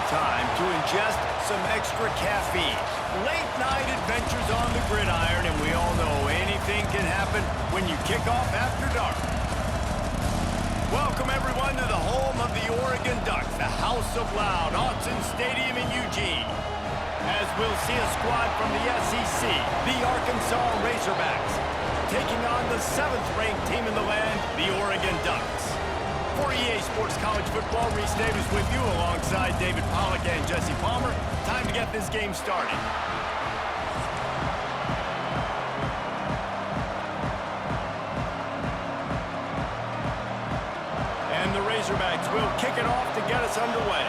time to ingest some extra caffeine. Late night adventures on the gridiron, and we all know anything can happen when you kick off after dark. Welcome everyone to the home of the Oregon Ducks, the House of Loud, Autzen Stadium in Eugene. As we'll see a squad from the SEC, the Arkansas Razorbacks, taking on the 7th-ranked team in the land, the Oregon Ducks. For EA Sports College Football, Reese Davis with you alongside David Pollack and Jesse Palmer. Time to get this game started. And the Razorbacks will kick it off to get us underway.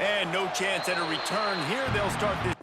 And no chance at a return here. They'll start this.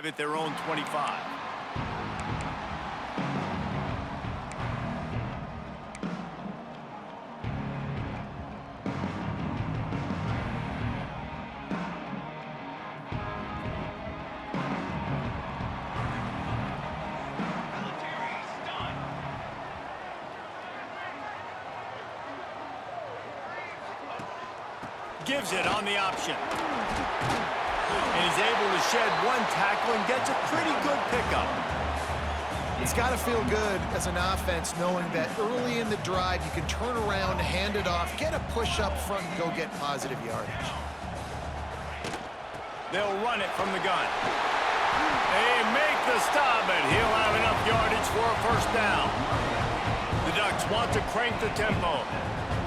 At their own 25. Gives it on the option. And he's able to shed one tackle and gets a pretty good pickup. It's got to feel good as an offense knowing that early in the drive you can turn around, hand it off, get a push up front, and go get positive yardage. They'll run it from the gun. They make the stop, but he'll have enough yardage for a first down. The Ducks want to crank the tempo.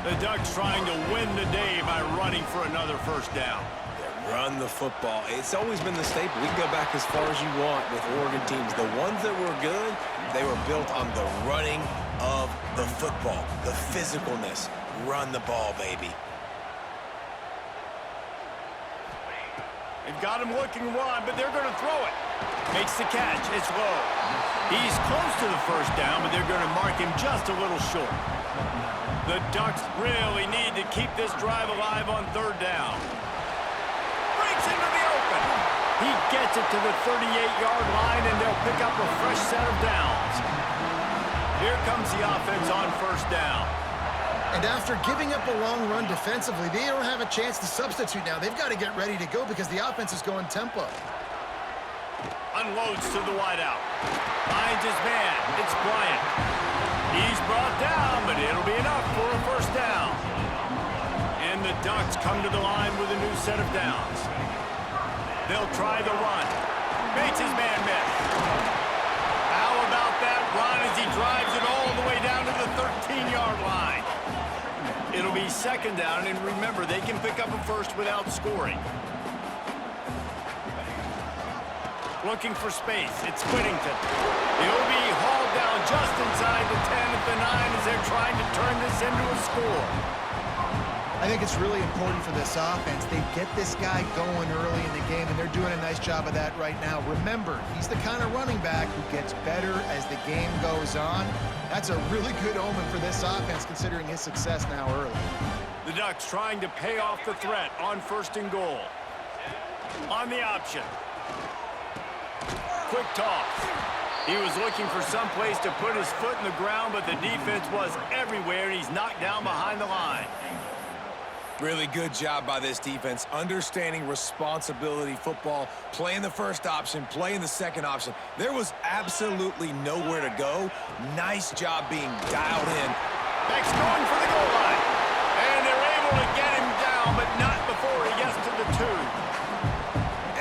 The Ducks trying to win the day by running for another first down. Run the football. It's always been the staple. We can go back as far as you want with Oregon teams. The ones that were good, they were built on the running of the football, the physicalness. Run the ball, baby. They've got him looking wide, but they're going to throw it. Makes the catch. It's low. He's close to the first down, but they're going to mark him just a little short. The Ducks really need to keep this drive alive on third down. Into the open. He gets it to the 38-yard line, and they'll pick up a fresh set of downs. Here comes the offense on first down. And after giving up a long run defensively, they don't have a chance to substitute now. They've got to get ready to go because the offense is going tempo. Unloads to the wideout. Finds his man. It's Bryant. He's brought down, but it'll be enough for a first down. And the Ducks come to the line with a new set of downs. They'll try the run. Makes his man miss. How about that run as he drives it all the way down to the 13-yard line? It'll be second down, and remember, they can pick up a first without scoring. Looking for space. It's Whittington. He'll be hauled down just inside the 10 at the 9 as they're trying to turn this into a score. I think it's really important for this offense. They get this guy going early in the game, and they're doing a nice job of that right now. Remember, he's the kind of running back who gets better as the game goes on. That's a really good omen for this offense, considering his success now early. The Ducks trying to pay off the threat on 1st and goal. On the option. Quick toss. He was looking for some place to put his foot in the ground, but the defense was everywhere, and he's knocked down behind the line. Really good job by this defense, understanding responsibility football, playing the first option, playing the second option. There was absolutely nowhere to go. Nice job being dialed in. Beck's going for the goal line. And they're able to get him down, but not before he gets to the 2.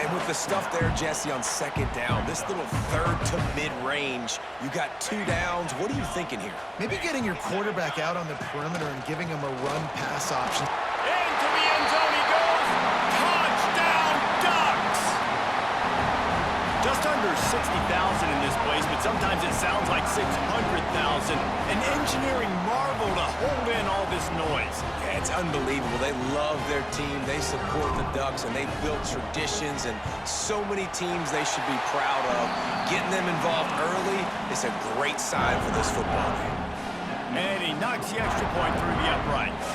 And with the stuff there, Jesse, on 2nd down, this little 3rd to mid-range, you got 2 downs. What are you thinking here? Maybe getting your quarterback out on the perimeter and giving him a run-pass option. Into the end zone he goes. Touchdown, Ducks! Just under 60,000 in this place, but sometimes it sounds like 600,000. An engineering marvel to hold in all this noise. Yeah, it's unbelievable. They love their team. They support the Ducks, and they've built traditions, and so many teams they should be proud of. Getting them involved early is a great sign for this football game. And he knocks the extra point through the uprights.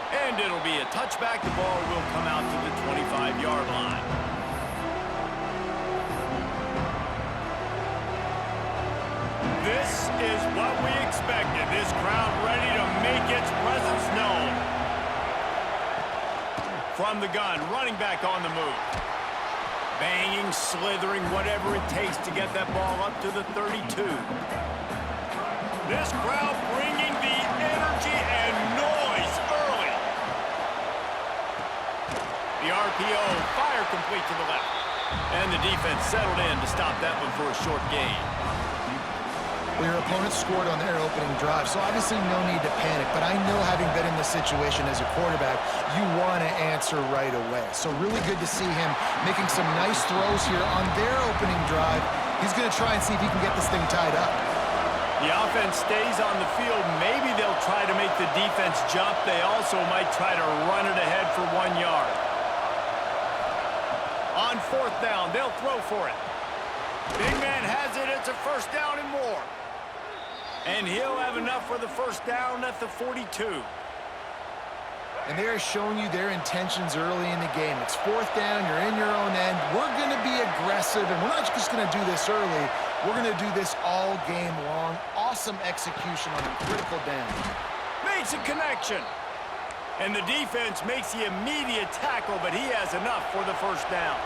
And it'll be a touchback. The ball will come out to the 25-yard line. This is what we expected. This crowd ready to make its presence known. From the gun, running back on the move. Banging, slithering, whatever it takes to get that ball up to the 32. This crowd bringing the energy and noise early. The RPO, fire complete to the left. And the defense settled in to stop that one for a short gain. Well, your opponent scored on their opening drive, so obviously no need to panic. But I know, having been in this situation as a quarterback, you want to answer right away. So really good to see him making some nice throws here on their opening drive. He's going to try and see if he can get this thing tied up. The offense stays on the field. Maybe they'll try to make the defense jump. They also might try to run it ahead for 1 yard. On 4th down, they'll throw for it. Big man has it. It's a 1st down and more. And he'll have enough for the 1st down at the 42. And they're showing you their intentions early in the game. It's 4th down. You're in your own end. We're going to be aggressive, and we're not just going to do this early. We're going to do this all game long. Awesome execution on a critical down. Makes a connection. And the defense makes the immediate tackle, but he has enough for the 1st down.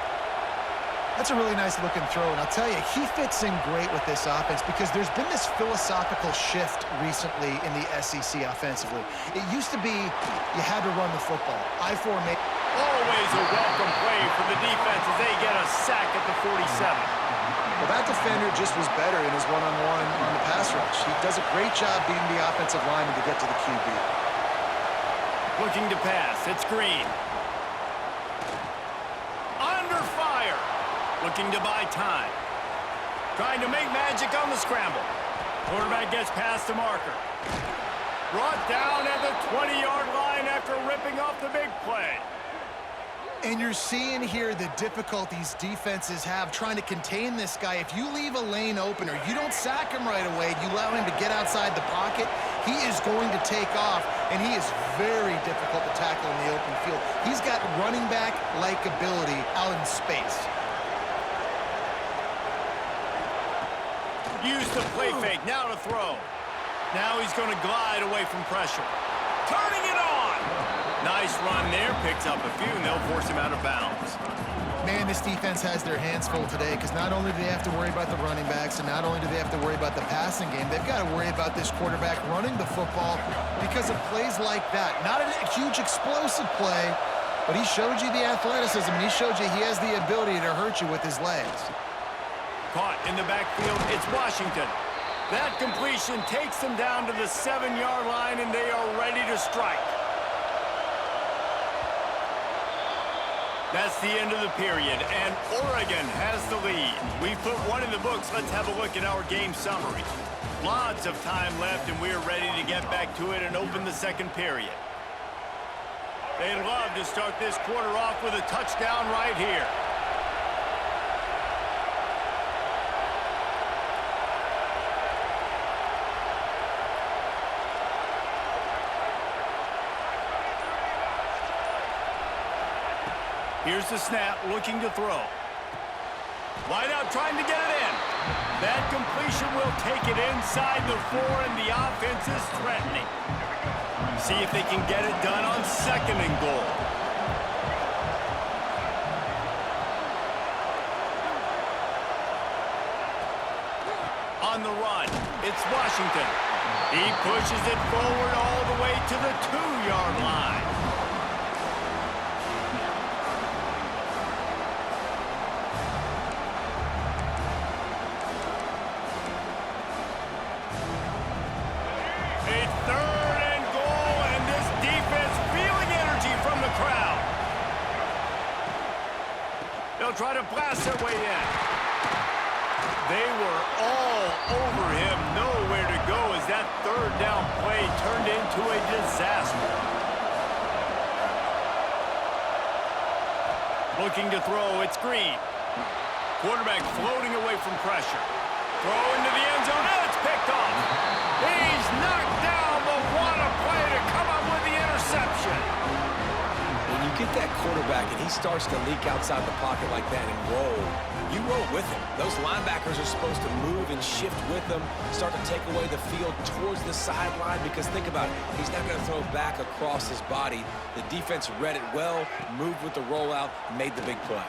That's a really nice looking throw, and I'll tell you, he fits in great with this offense because there's been this philosophical shift recently in the SEC offensively. It used to be you had to run the football. I-formation. Always a welcome play for the defense as they get a sack at the 47. Well, that defender just was better in his one-on-one on the pass rush. He does a great job beating the offensive lineman to get to the QB. Looking to pass. It's Green. Under fire. Looking to buy time. Trying to make magic on the scramble. Quarterback gets past the marker. Brought down at the 20-yard line after ripping off the big play. And you're seeing here the difficulties defenses have trying to contain this guy. If you leave a lane open or you don't sack him right away, you allow him to get outside the pocket, he is going to take off, and he is very difficult to tackle in the open field. He's got running back-like ability out in space. Use the play fake, now to throw. Now he's going to glide away from pressure. Turning it on! Nice run there, picks up a few, and they'll force him out of bounds. Man, this defense has their hands full today because not only do they have to worry about the running backs and not only do they have to worry about the passing game, they've got to worry about this quarterback running the football because of plays like that. Not a huge explosive play, but he showed you the athleticism, and he showed you he has the ability to hurt you with his legs. Caught in the backfield, it's Washington. That completion takes them down to the 7-yard line, and they are ready to strike. That's the end of the period, and Oregon has the lead. We've put one in the books. Let's have a look at our game summary. Lots of time left, and we're ready to get back to it and open the second period. They'd love to start this quarter off with a touchdown right here. Here's the snap, looking to throw. Wide out, trying to get it in. That completion will take it inside the 4, and the offense is threatening. See if they can get it done on 2nd and goal. On the run, it's Washington. He pushes it forward all the way to the 2-yard line. Try to blast their way in. They were all over him. Nowhere to go as that 3rd down play turned into a disaster. Looking to throw, it's Green. Quarterback floating away from pressure. Throw into the end zone, and it's picked off. He's knocked down, but what a play to come up with the interception. When you get that quarterback and he starts to leak outside the pocket like that and roll, you roll with him. Those linebackers are supposed to move and shift with him, start to take away the field towards the sideline, because think about it, he's not going to throw back across his body. The defense read it well, moved with the rollout, made the big play.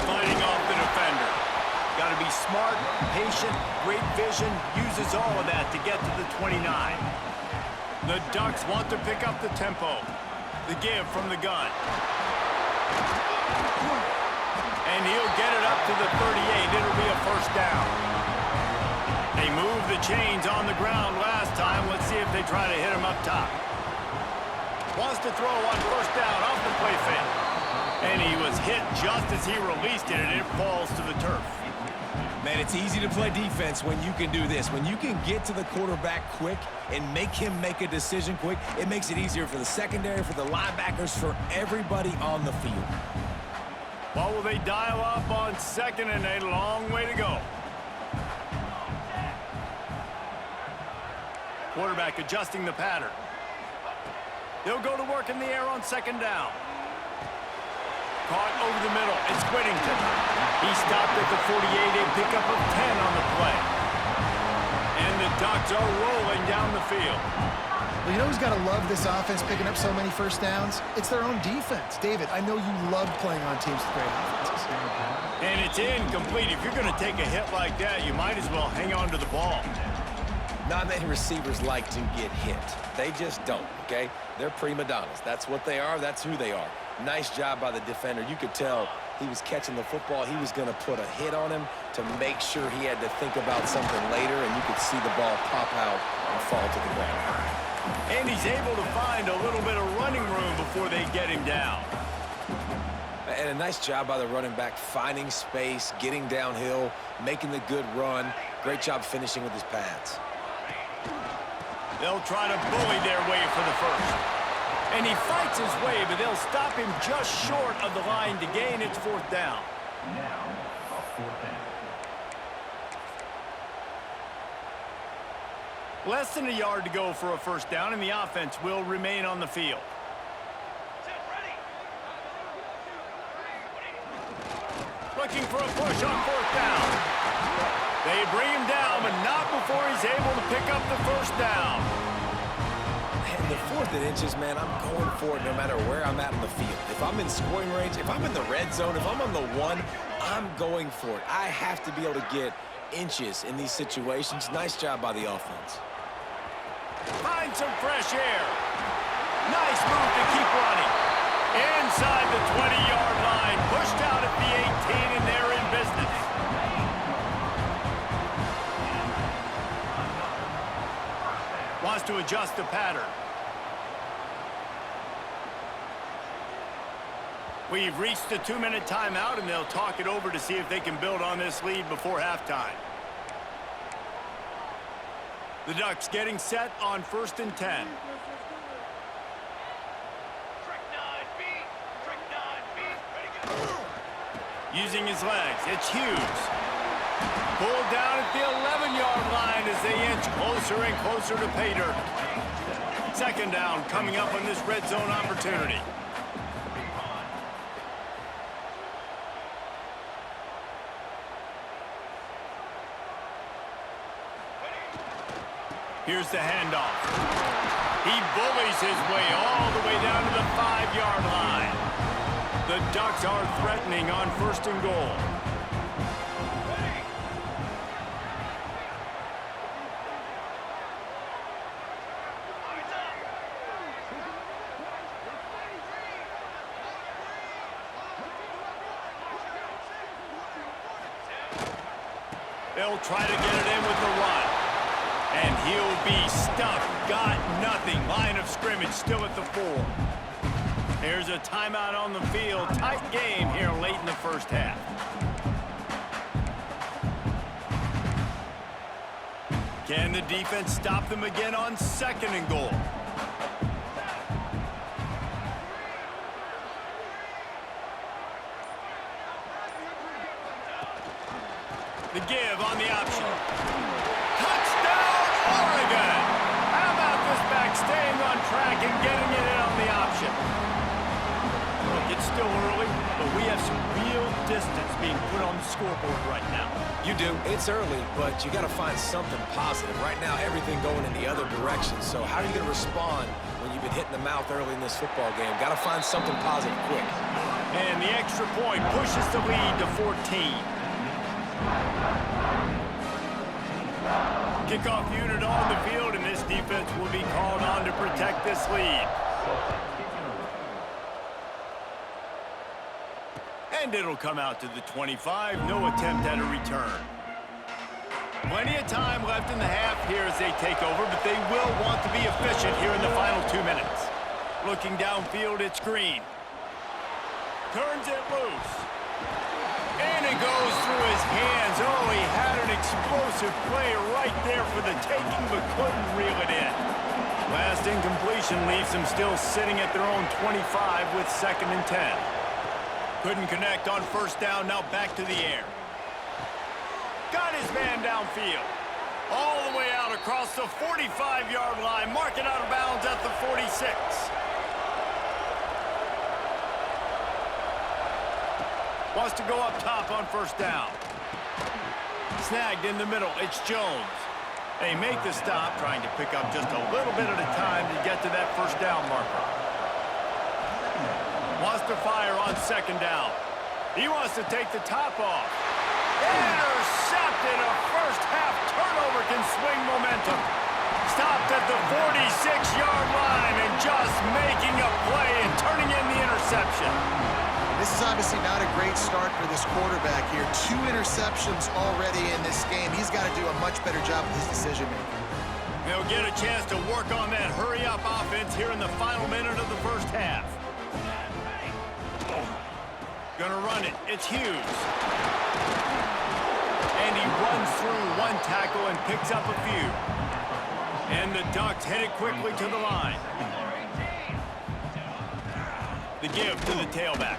Fighting off the defender. Got to be smart, patient, great vision, uses all of that to get to the 29. The Ducks want to pick up the tempo. The give from the gun. And he'll get it up to the 38. It'll be a 1st down. They moved the chains on the ground last time. Let's see if they try to hit him up top. Wants to throw on 1st down off the play fake. And he was hit just as he released it, and it falls to the turf. Man, it's easy to play defense when you can do this. When you can get to the quarterback quick and make him make a decision quick, it makes it easier for the secondary, for the linebackers, for everybody on the field. Well, will they dial up on 2nd and a long way to go? Quarterback adjusting the pattern. They'll go to work in the air on 2nd down. Caught over the middle. It's Whittington. He stopped at the 48, a pickup of 10 on the play. And the Ducks are rolling down the field. Well, you know who's got to love this offense picking up so many 1st downs? It's their own defense. David, I know you love playing on teams with great offenses. And it's incomplete. If you're going to take a hit like that, you might as well hang on to the ball. Not many receivers like to get hit. They just don't, okay? They're prima donnas. That's what they are. That's who they are. Nice job by the defender. You could tell he was catching the football. He was going to put a hit on him to make sure he had to think about something later, and you could see the ball pop out and fall to the ground. And he's able to find a little bit of running room before they get him down. And a nice job by the running back, finding space, getting downhill, making the good run. Great job finishing with his pads. They'll try to bully their way for the 1st. And he fights his way, but they'll stop him just short of the line to gain. It's 4th down. Now, a 4th down. Less than a yard to go for a 1st down, and the offense will remain on the field. Looking for a push on 4th down. They bring him down, but not before he's able to pick up the 1st down. And the 4th and inches, man, I'm going for it no matter where I'm at in the field. If I'm in scoring range, if I'm in the red zone, if I'm on the 1, I'm going for it. I have to be able to get inches in these situations. Nice job by the offense. Find some fresh air. Nice move to keep running. Inside the 20-yard line. Pushed out at the 18, and they're in business. Wants to adjust the pattern. We've reached the 2-minute timeout, and they'll talk it over to see if they can build on this lead before halftime. The Ducks getting set on 1st and 10. Using his legs, it's Hughes. Pulled down at the 11-yard line as they inch closer and closer to pay dirt. 2nd down coming up on this red zone opportunity. Here's the handoff. He bullies his way all the way down to the 5-yard line. The Ducks are threatening on 1st and goal. They'll try to get it in with the run. And he'll be stuffed. Got nothing. Line of scrimmage still at the 4. There's a timeout on the field. Tight game here late in the 1st half. Can the defense stop them again on 2nd and goal? The give on the option. Touchdown, Oregon! How about this back staying on track and getting it in on the option? Look, it's still early, but we have some real distance being put on the scoreboard right now. You do. It's early, but you got to find something positive. Right now, everything going in the other direction. So how are you going to respond when you've been hit in the mouth early in this football game? Got to find something positive quick. And the extra point pushes the lead to 14. Kickoff unit on the field, and this defense will be called on to protect this lead. And it'll come out to the 25. No attempt at a return. Plenty of time left in the half here as they take over, but they will want to be efficient here in the final 2 minutes. Looking downfield, it's Green. Turns it loose. And it goes through his hands. Oh, he had an explosive play right there for the taking, but couldn't reel it in. Last incompletion leaves them still sitting at their own 25 with 2nd and 10. Couldn't connect on 1st down, now back to the air. Got his man downfield. All the way out across the 45-yard line. Mark it out of bounds at the 46. Wants to go up top on 1st down. Snagged in the middle. It's Jones. They make the stop, trying to pick up just a little bit at a time to get to that 1st down marker. Wants to fire on 2nd down. He wants to take the top off. Intercepted. A 1st half turnover can swing momentum. Stopped at the 46-yard line and just making a play and turning in the interception. This is obviously not a great start for this quarterback here. 2 interceptions already in this game. He's got to do a much better job with his decision-making. They'll get a chance to work on that hurry-up offense here in the final minute of the 1st half. Gonna run it. It's Hughes. And he runs through 1 tackle and picks up a few. And the Ducks hit it quickly to the line. The give to the tailback.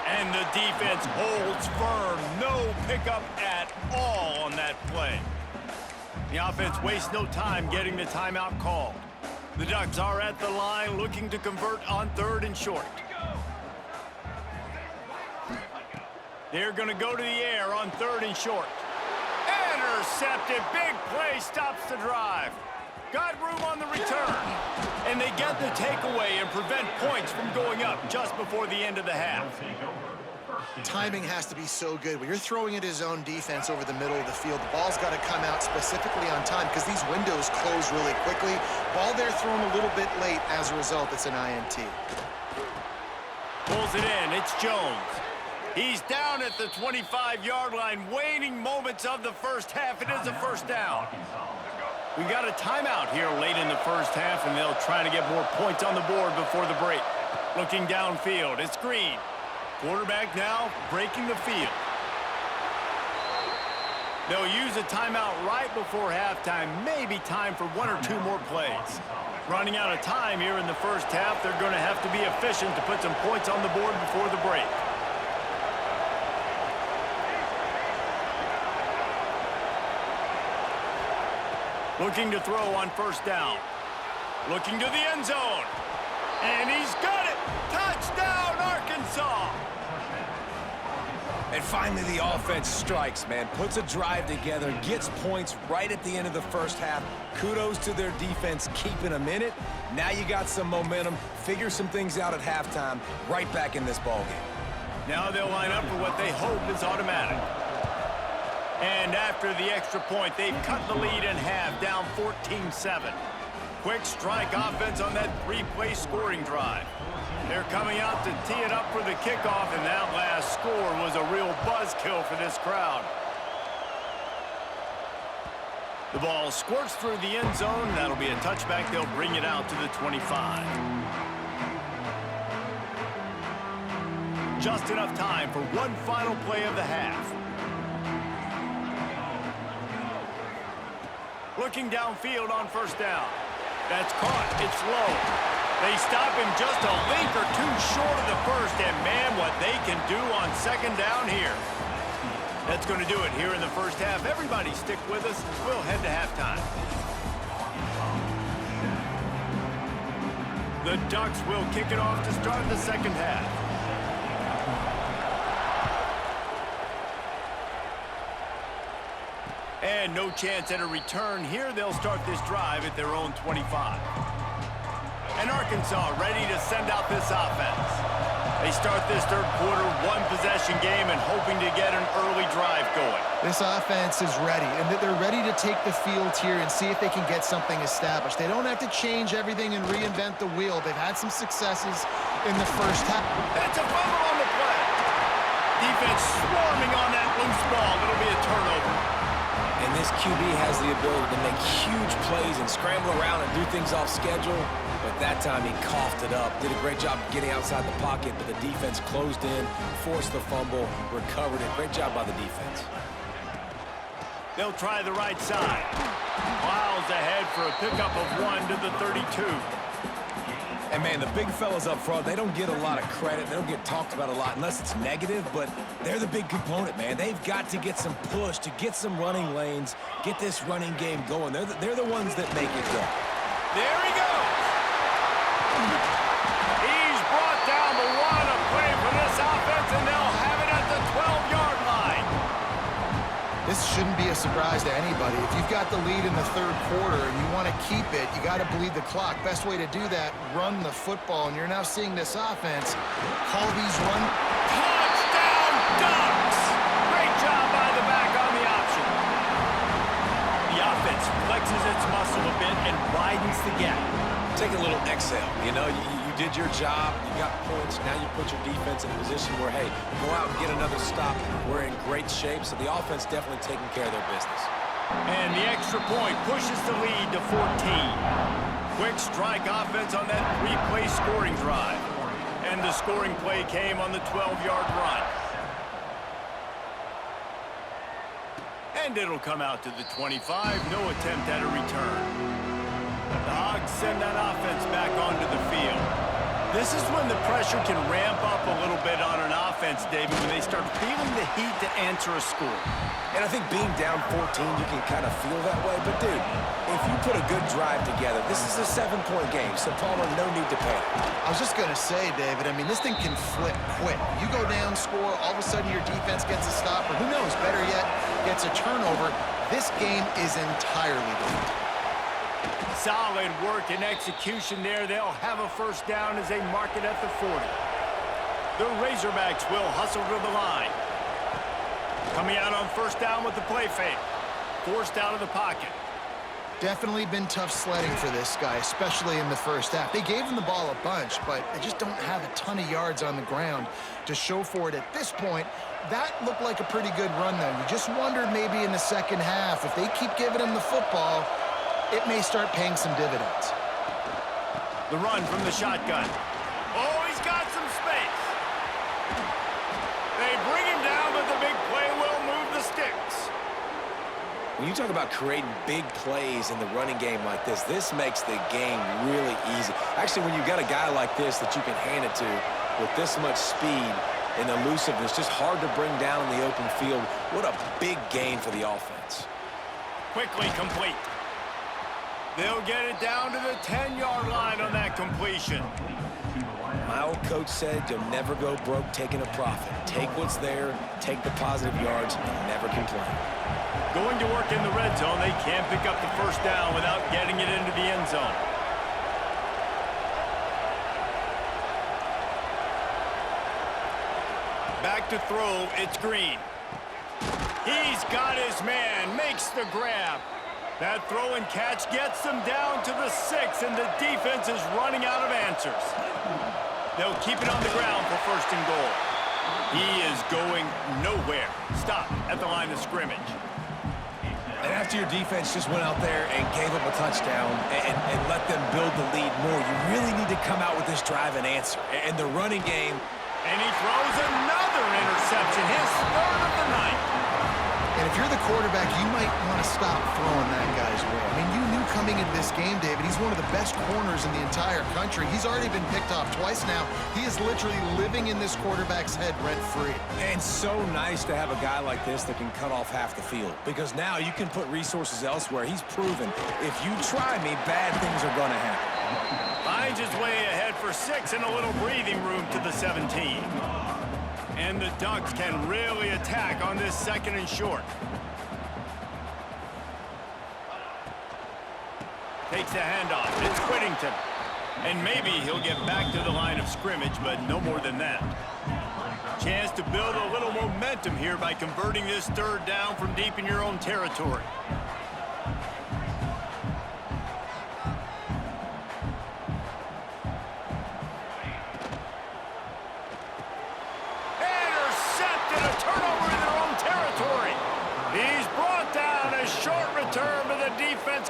And the defense holds firm. No pickup at all on that play. The offense wastes no time getting the timeout called. The Ducks are at the line looking to convert on 3rd and short. They're going to go to the air on 3rd and short. Intercepted. Big play stops the drive. Got room on the return. And they get the takeaway and prevent points from going up just before the end of the half. Timing has to be so good. When you're throwing at his own defense over the middle of the field, the ball's got to come out specifically on time because these windows close really quickly. Ball there thrown a little bit late. As a result, it's an INT. Pulls it in. It's Jones. He's down at the 25-yard line, waning moments of the 1st half. It is a 1st down. We got a timeout here late in the 1st half, and they'll try to get more points on the board before the break. Looking downfield, it's Green. Quarterback now breaking the field. They'll use a timeout right before halftime. Maybe time for one or two more plays. Running out of time here in the first half. They're going to have to be efficient to put some points on the board before the break. Looking to throw on first down. Looking to the end zone. And he's got it! Touchdown, Arkansas! And finally, the offense strikes, man. Puts a drive together, gets points right at the end of the first half. Kudos to their defense keeping them in it. Now you got some momentum. Figure some things out at halftime. Right back in this ballgame. Now they'll line up for what they hope is automatic. And after the extra point, they've cut the lead in half, down 14-7. Quick strike offense on that three-play scoring drive. They're coming out to tee it up for the kickoff, and that last score was a real buzzkill for this crowd. The ball squirts through the end zone. That'll be a touchback. They'll bring it out to the 25. Just enough time for one final play of the half. Looking downfield on first down. That's caught. It's low. They stop him just a link or two short of the first, and man, what they can do on second down here. That's going to do it here in the first half. Everybody stick with us. We'll head to halftime. The Ducks will kick it off to start the second half. And no chance at a return here. They'll start this drive at their own 25. And Arkansas ready to send out this offense. They start this third quarter one-possession game and hoping to get an early drive going. This offense is ready, and they're ready to take the field here and see if they can get something established. They don't have to change everything and reinvent the wheel. They've had some successes in the first half. That's a fumble on the play. Defense swarming on that loose ball. It'll be a turnover. And this QB has the ability to make huge plays and scramble around and do things off schedule. But that time he coughed it up. Did a great job of getting outside the pocket, but the defense closed in, forced the fumble, recovered it. Great job by the defense. They'll try the right side. Miles ahead for a pickup of 1 to the 32. And, man, the big fellas up front, they don't get a lot of credit. They don't get talked about a lot unless it's negative, but they're the big component, man. They've got to get some push, to get some running lanes, get this running game going. They're the ones that make it go. There he goes. He's brought down the one. A play for this offense, and they'll have it at the 12-yard line. This shouldn't be a surprise to anybody. If you've got the lead in the third quarter and you want to keep it, you got to bleed the clock. Best way to do that, run the football. And you're now seeing this offense call these run. Touchdown, Ducks! Great job by the back on the option. The offense flexes its muscle a bit and widens the gap. Take a little exhale. You know, you did your job. You got points. Now you put your defense in a position where, hey, go out and get another stop. We're in great shape, so the offense definitely taking care of their business. And the extra point pushes the lead to 14. Quick strike offense on that three-play scoring drive. And the scoring play came on the 12-yard run. And it'll come out to the 25. No attempt at a return. The Hogs send that offense back onto the field. This is when the pressure can ramp up a little bit on an offense, David, when they start feeling the heat to answer a score. And I think being down 14, you can kind of feel that way. But, dude, if you put a good drive together, this is a 7-point game, so Palmer, no need to panic. I was just going to say, David, I mean, this thing can flip quick. You go down, score, all of a sudden your defense gets a stop, or who knows, better yet, gets a turnover. This game is entirely different. Solid work and execution there. They'll have a first down as they mark it at the 40. The Razorbacks will hustle to the line. Coming out on first down with the play fake. Forced out of the pocket. Definitely been tough sledding for this guy, especially in the first half. They gave him the ball a bunch, but they just don't have a ton of yards on the ground to show for it at this point. That looked like a pretty good run, though. You just wondered maybe in the second half, if they keep giving him the football, it may start paying some dividends. The run from the shotgun. Oh, he's got some space. When you talk about creating big plays in the running game like this makes the game really easy. Actually, when you've got a guy like this that you can hand it to with this much speed and elusiveness, just hard to bring down in the open field, what a big gain for the offense. Quickly complete. They'll get it down to the 10-yard line on that completion. My old coach said you'll never go broke taking a profit. Take what's there, take the positive yards, and never complain. Going to work in the red zone, they can't pick up the first down without getting it into the end zone. Back to throw, it's Green. He's got his man, makes the grab. That throw and catch gets them down to the 6, and the defense is running out of answers. They'll keep it on the ground for first and goal. He is going nowhere. Stop at the line of scrimmage. And after your defense just went out there and gave up a touchdown and let them build the lead more, you really need to come out with this drive and answer. And the running game. And he throws another interception, his third of the night. And if you're the quarterback, you might want to stop throwing that guy's way. I mean, you knew coming into this game, David, he's one of the best corners in the entire country. He's already been picked off twice now. He is literally living in this quarterback's head rent-free. And so nice to have a guy like this that can cut off half the field, because now you can put resources elsewhere. He's proven if you try me, bad things are going to happen. Finds his way ahead for 6 and a little breathing room to the 17. And the Ducks can really attack on this second and short. Takes the handoff. It's Whittington. And maybe he'll get back to the line of scrimmage, but no more than that. Chance to build a little momentum here by converting this third down from deep in your own territory.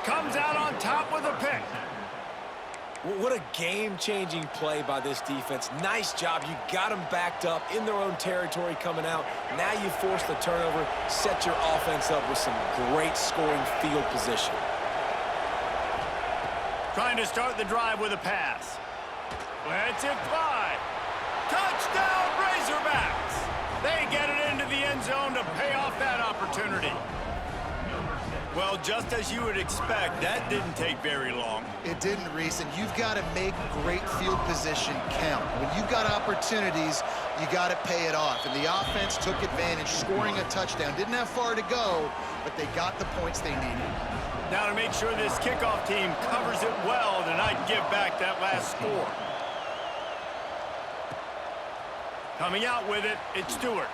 Comes out on top with a pick. What a game-changing play by this defense. Nice job. You got them backed up in their own territory coming out. Now you force the turnover, set your offense up with some great scoring field position. Trying to start the drive with a pass. Lets it fly. Touchdown, Razorbacks. They get it into the end zone to pay off that opportunity. Well, just as you would expect, that didn't take very long. It didn't, Reese, and you've got to make great field position count. When you've got opportunities, you got to pay it off. And the offense took advantage, scoring a touchdown. Didn't have far to go, but they got the points they needed. Now to make sure this kickoff team covers it well to not give back that last score. Coming out with it, it's Stewart.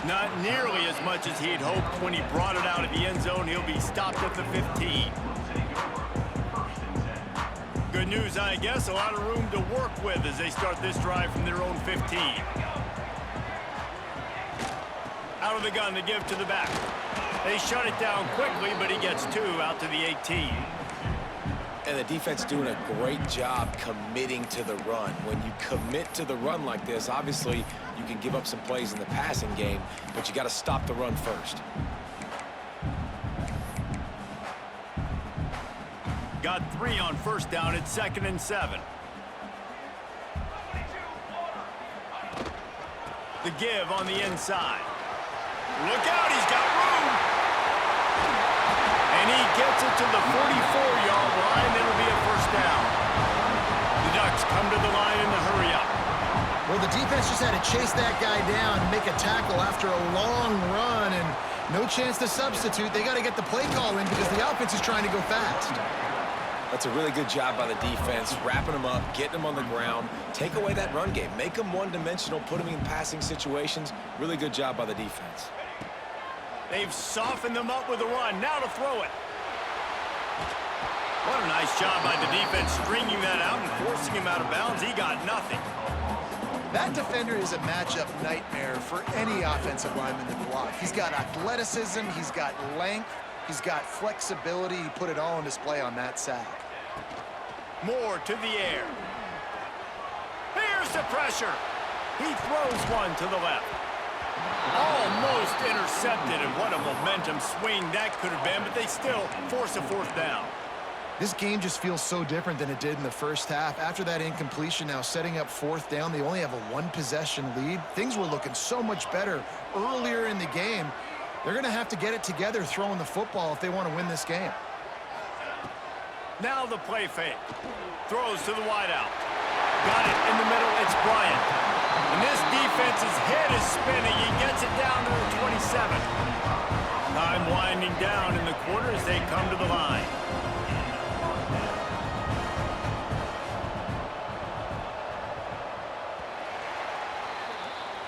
Not nearly as much as he'd hoped when he brought it out of the end zone. He'll be stopped at the 15. Good news, I guess. A lot of room to work with as they start this drive from their own 15. Out of the gun to give to the back. They shut it down quickly, but he gets 2 out to the 18. And the defense doing a great job committing to the run. When you commit to the run like this, obviously you can give up some plays in the passing game, but you got to stop the run first. Got 3 on first down at 2nd and 7. The give on the inside. Look out, he's got room. And he gets it to the 44-yard line. It'll be a first down. The Ducks come to the line in the hurry-up. Well, the defense just had to chase that guy down and make a tackle after a long run, and no chance to substitute. They got to get the play call in because the offense is trying to go fast. That's a really good job by the defense, wrapping them up, getting them on the ground. Take away that run game. Make them one-dimensional, put them in passing situations. Really good job by the defense. They've softened them up with a run. Now to throw it. What a nice job by the defense stringing that out and forcing him out of bounds. He got nothing. That defender is a matchup nightmare for any offensive lineman to block. He's got athleticism, he's got length, he's got flexibility. He put it all on display on that sack. Moore to the air. Here's the pressure. He throws one to the left. Almost intercepted, and what a momentum swing that could have been, but they still force a fourth down. This game just feels so different than it did in the first half. After that incompletion, now setting up fourth down, they only have a one-possession lead. Things were looking so much better earlier in the game. They're going to have to get it together throwing the football if they want to win this game. Now the play fake. Throws to the wideout. Got it in the middle. It's Bryant. And this defense's head is spinning. He gets it down to the 27. Time winding down in the quarter as they come to the line.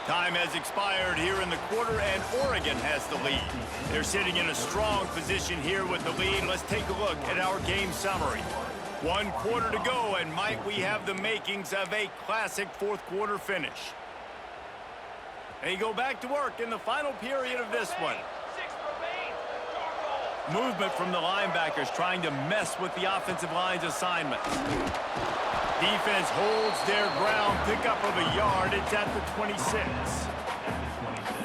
Time has expired here in the quarter, and Oregon has the lead. They're sitting in a strong position here with the lead. Let's take a look at our game summary. 1 quarter to go, and might we have the makings of a classic fourth quarter finish. They go back to work in the final period of this one. Movement from the linebackers trying to mess with the offensive line's assignments. Defense holds their ground, pickup of a yard. It's at the 26.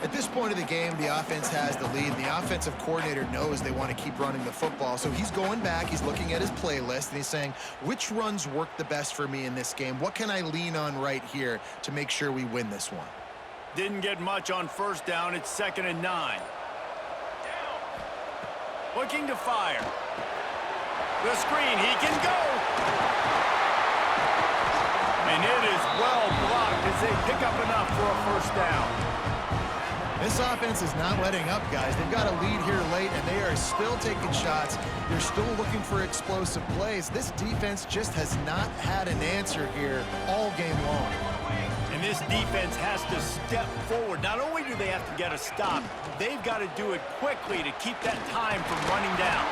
At this point of the game, the offense has the lead, and the offensive coordinator knows they want to keep running the football. So he's going back, he's looking at his playlist, and he's saying, which runs work the best for me in this game? What can I lean on right here to make sure we win this one? Didn't get much on first down. It's 2nd and 9. Looking to fire. The screen, he can go. And it is well blocked as they pick up enough for a first down. This offense is not letting up, guys. They've got a lead here late, and they are still taking shots. They're still looking for explosive plays. This defense just has not had an answer here all game long. And this defense has to step forward. Not only do they have to get a stop, they've got to do it quickly to keep that time from running down.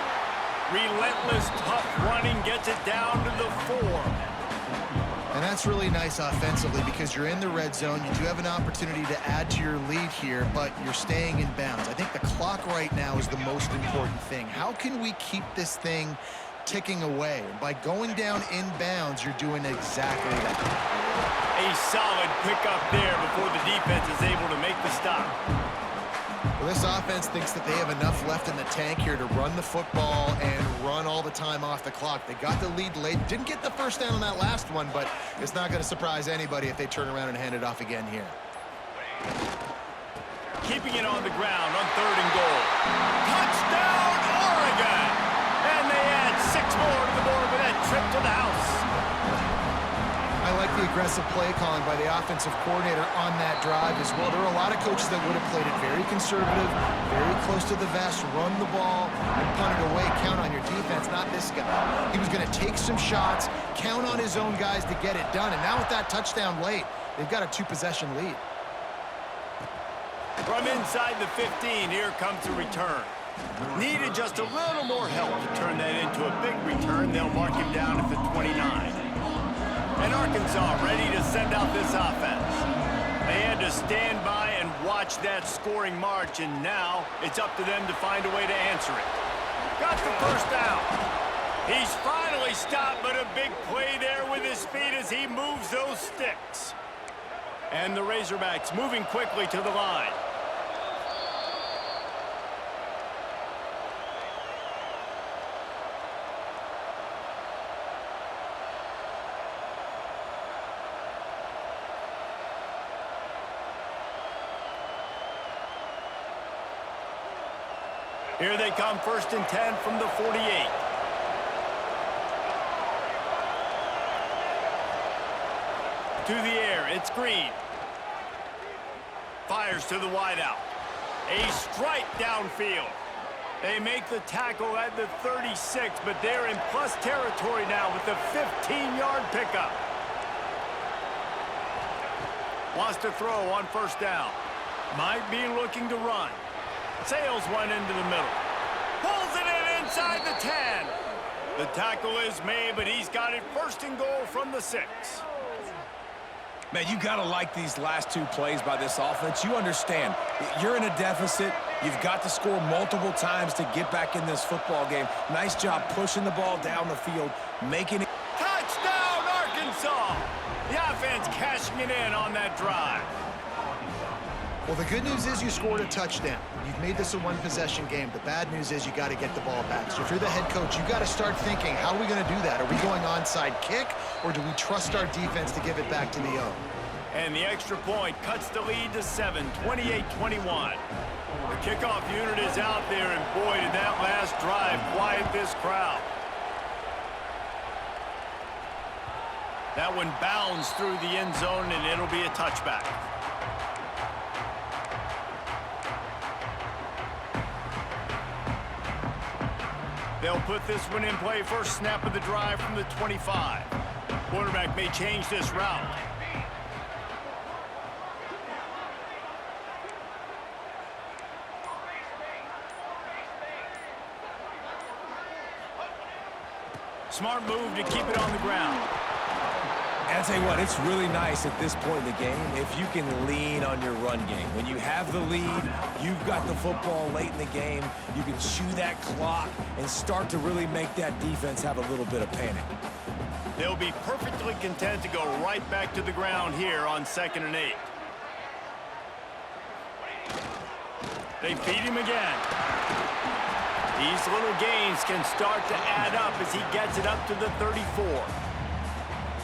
Relentless, tough running gets it down to the 4. And that's really nice offensively because you're in the red zone. You do have an opportunity to add to your lead here, but you're staying in bounds. I think the clock right now is the most important thing. How can we keep this thing ticking away? By going down in bounds, you're doing exactly that. A solid pickup there before the defense is able to make the stop. Well, this offense thinks that they have enough left in the tank here to run the football and run all the time off the clock. They got the lead late. Didn't get the first down on that last one, but it's not going to surprise anybody if they turn around and hand it off again here. Keeping it on the ground on 3rd and goal. Touchdown, Oregon! And they add 6 more to the board with that trip to the house. I like the aggressive play calling by the offensive coordinator on that drive as well. There are a lot of coaches that would have played it very conservative, very close to the vest, run the ball, and punt it away. Count on your defense, not this guy. He was going to take some shots, count on his own guys to get it done. And now with that touchdown late, they've got a 2-possession lead. From inside the 15, here comes the return. Needed just a little more help to turn that into a big return. They'll mark him down at the 29. And Arkansas ready to send out this offense. They had to stand by and watch that scoring march, and now it's up to them to find a way to answer it. Got the first down. He's finally stopped, but a big play there with his feet as he moves those sticks. And the Razorbacks moving quickly to the line. Here they come, 1st and 10 from the 48. To the air, it's Green. Fires to the wideout. A strike downfield. They make the tackle at the 36, but they're in plus territory now with the 15-yard pickup. Wants to throw on 1st down. Might be looking to run. Sails one into the middle. Pulls it in inside the 10. The tackle is made, but he's got it 1st and goal from the 6. Man, you got to like these last 2 plays by this offense. You understand, you're in a deficit. You've got to score multiple times to get back in this football game. Nice job pushing the ball down the field, making it. Touchdown, Arkansas! The offense cashing it in on that drive. Well, the good news is you scored a touchdown. You've made this a one-possession game. The bad news is you got to get the ball back. So if you're the head coach, you got to start thinking, how are we going to do that? Are we going onside kick, or do we trust our defense to give it back to the O? And the extra point cuts the lead to 7, 28-21. The kickoff unit is out there, and boy, did that last drive quiet this crowd. That one bounds through the end zone, and it'll be a touchback. They'll put this one in play. First snap of the drive from the 25. Quarterback may change this route. Smart move to keep it on the ground. And I'll tell you what, it's really nice at this point in the game if you can lean on your run game. When you have the lead, you've got the football late in the game, you can chew that clock and start to really make that defense have a little bit of panic. They'll be perfectly content to go right back to the ground here on 2nd and 8. They feed him again. These little gains can start to add up as he gets it up to the 34.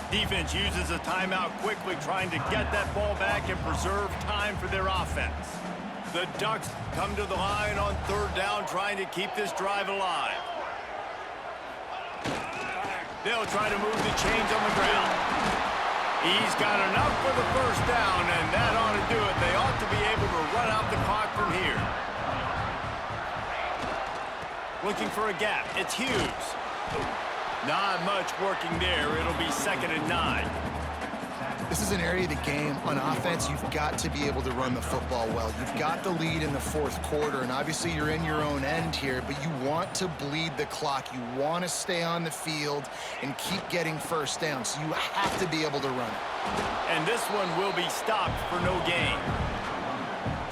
Defense uses a timeout quickly, trying to get that ball back and preserve time for their offense. The Ducks come to the line on 3rd down, trying to keep this drive alive. They'll try to move the chains on the ground. He's got enough for the 1st down, and that ought to do it. They ought to be able to run out the clock from here. Looking for a gap. It's Hughes. Not much working there. It'll be 2nd and 9. This is an area of the game. On offense, you've got to be able to run the football well. You've got the lead in the 4th quarter, and obviously you're in your own end here, but you want to bleed the clock. You want to stay on the field and keep getting 1st down, so you have to be able to run it. And this one will be stopped for no gain.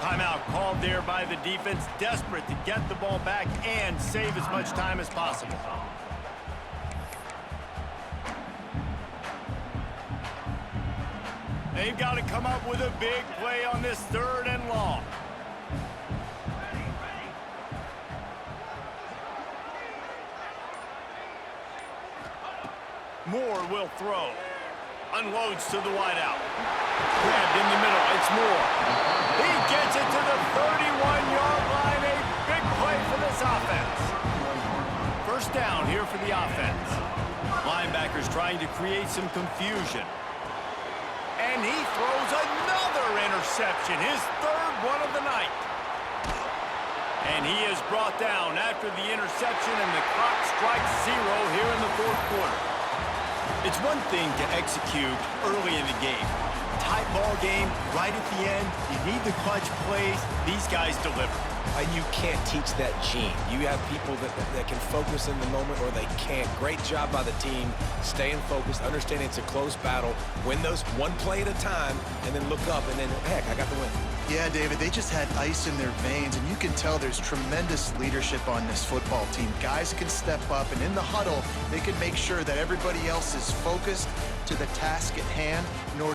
Timeout called there by the defense, desperate to get the ball back and save as much time as possible. They've got to come up with a big play on this 3rd and long. Moore will throw. Unloads to the wideout. Grabbed in the middle. It's Moore. He gets it to the 31-yard line. A big play for this offense. 1st down here for the offense. Linebackers trying to create some confusion. And he throws another interception, his 3rd one of the night. And he is brought down after the interception, and the clock strikes 0 here in the 4th quarter. It's one thing to execute early in the game. Tight ball game, right at the end, you need the clutch plays. These guys deliver. And you can't teach that gene. You have people that can focus in the moment, or they can't. Great job by the team, staying focused, understanding it's a close battle, win those one play at a time, and then look up, and then, heck, I got the win. Yeah, David, they just had ice in their veins, and you can tell there's tremendous leadership on this football team. Guys can step up, and in the huddle, they can make sure that everybody else is focused to the task at hand in order